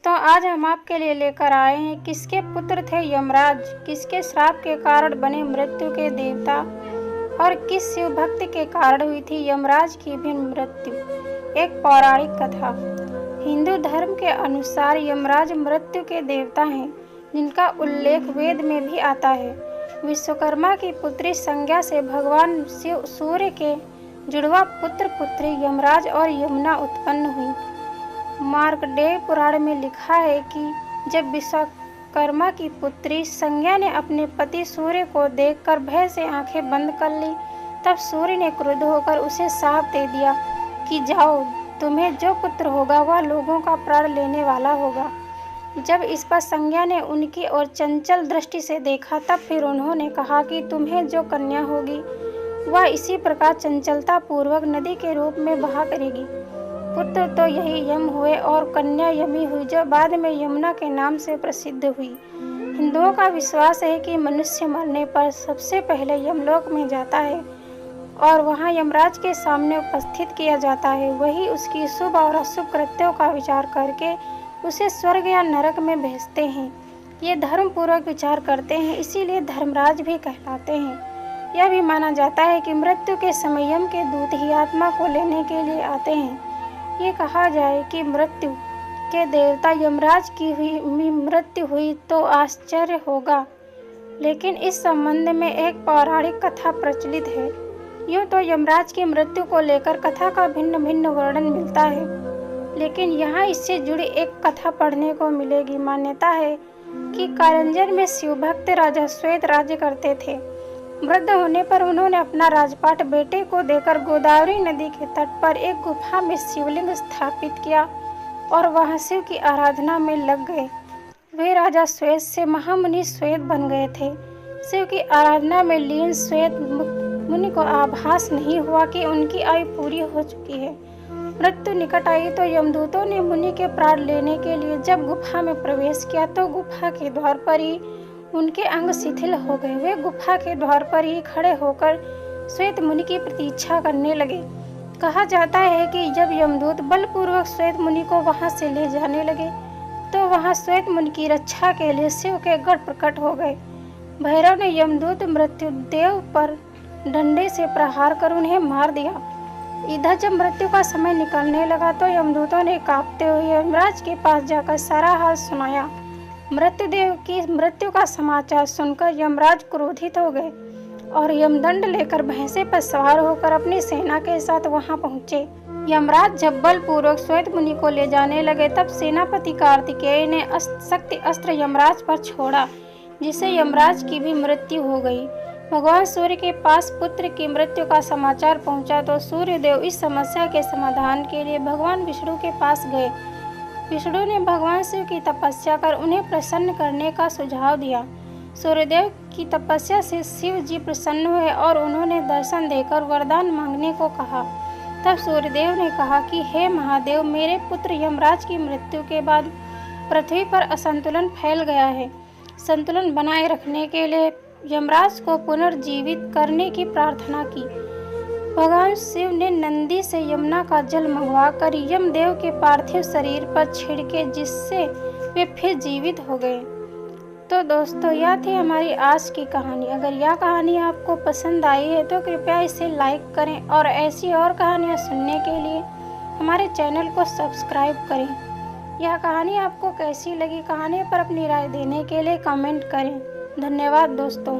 तो आज हम आपके लिए लेकर आए हैं किसके पुत्र थे यमराज, किसके श्राप के कारण बने मृत्यु के देवता और किस शिव भक्त के कारण हुई थी यमराज की भी मृत्यु। एक पौराणिक कथा। हिंदू धर्म के अनुसार यमराज मृत्यु के देवता हैं, जिनका उल्लेख वेद में भी आता है। विश्वकर्मा की पुत्री संज्ञा से भगवान शिव सूर्य के जुड़वा पुत्र पुत्री यमराज और यमुना उत्पन्न हुई। मार्कंडेय पुराण में लिखा है कि जब विश्वकर्मा की पुत्री संज्ञा ने अपने पति सूर्य को देखकर भय से आंखें बंद कर ली, तब सूर्य ने क्रुद्ध होकर उसे शाप दे दिया कि जाओ, तुम्हें जो पुत्र होगा वह लोगों का प्राण लेने वाला होगा। जब इस पर संज्ञा ने उनकी ओर चंचल दृष्टि से देखा, तब फिर उन्होंने कहा कि तुम्हें जो कन्या होगी वह इसी प्रकार चंचलता पूर्वक नदी के रूप में बहा करेगी। पुत्र तो यही यम हुए और कन्या यमी हुई, जो बाद में यमुना के नाम से प्रसिद्ध हुई। हिंदुओं का विश्वास है कि मनुष्य मरने पर सबसे पहले यमलोक में जाता है और वहां यमराज के सामने उपस्थित किया जाता है। वही उसकी शुभ और अशुभ कृत्यों का विचार करके उसे स्वर्ग या नरक में भेजते हैं। ये धर्म पूर्वक विचार करते हैं, इसीलिए धर्मराज भी कहलाते हैं। यह भी माना जाता है कि मृत्यु के समय यम के दूत ही आत्मा को लेने के लिए आते हैं। ये कहा जाए कि मृत्यु के देवता यमराज की मृत्यु हुई तो आश्चर्य होगा, लेकिन इस संबंध में एक पौराणिक कथा प्रचलित है। यूँ तो यमराज की मृत्यु को लेकर कथा का भिन्न भिन्न वर्णन मिलता है, लेकिन यहाँ इससे जुड़ी एक कथा पढ़ने को मिलेगी। मान्यता है कि कारंजन में शिवभक्त राजा श्वेत राज्य करते थे। वृद्ध होने पर उन्होंने अपना राजपाट बेटे को देकर गोदावरी नदी के तट पर एक गुफा में शिवलिंग स्थापित किया और वहां शिव की आराधना में लग गए। वे राजा श्वेत से महामुनि श्वेत बन गए थे। शिव की आराधना में लीन श्वेत मुनि को आभास नहीं हुआ कि उनकी आयु पूरी हो चुकी है। मृत्यु निकट आई तो यमदूतों ने मुनि के प्राण लेने के लिए जब गुफा में प्रवेश किया तो गुफा के द्वार पर ही उनके अंग शिथिल हो गए। वे गुफा के द्वार पर ही खड़े होकर श्वेत मुनि की प्रतीक्षा करने लगे। कहा जाता है कि जब यमदूत बलपूर्वक श्वेत मुनि को वहां से ले जाने लगे तो वहां श्वेत मुनि की रक्षा के लिए शिव के गढ़ प्रकट हो गए। भैरव ने यमदूत मृत्यु देव पर डंडे से प्रहार कर उन्हें मार दिया। इधर जब मृत्यु का समय निकलने लगा तो यमदूतों ने कांपते हुए यमराज के पास जाकर सारा हाल सुनाया। मृत्युदेव की मृत्यु का समाचार सुनकर यमराज क्रोधित हो गए और यमदंड लेकर भैंसे पर सवार होकर अपनी सेना के साथ वहां पहुंचे। यमराज जब बलपूर्वक श्वेत मुनि को ले जाने लगे तब सेनापति कार्तिकेय ने शक्ति अस्त्र यमराज पर छोड़ा, जिससे यमराज की भी मृत्यु हो गई। भगवान सूर्य के पास पुत्र की मृत्यु का समाचार पहुंचा तो सूर्यदेव इस समस्या के समाधान के लिए भगवान विष्णु के पास गए। विष्णु ने भगवान शिव की तपस्या कर उन्हें प्रसन्न करने का सुझाव दिया। सूर्यदेव की तपस्या से शिव जी प्रसन्न हुए और उन्होंने दर्शन देकर वरदान मांगने को कहा। तब सूर्यदेव ने कहा कि हे महादेव, मेरे पुत्र यमराज की मृत्यु के बाद पृथ्वी पर असंतुलन फैल गया है। संतुलन बनाए रखने के लिए यमराज को पुनर्जीवित करने की प्रार्थना की। भगवान शिव ने नंदी से यमुना का जल मंगवाकर यमदेव के पार्थिव शरीर पर छिड़के, जिससे वे फिर जीवित हो गए। तो दोस्तों, यह थी हमारी आज की कहानी। अगर यह कहानी आपको पसंद आई है तो कृपया इसे लाइक करें और ऐसी और कहानियाँ सुनने के लिए हमारे चैनल को सब्सक्राइब करें। यह कहानी आपको कैसी लगी, कहानी पर अपनी राय देने के लिए कमेंट करें। धन्यवाद दोस्तों।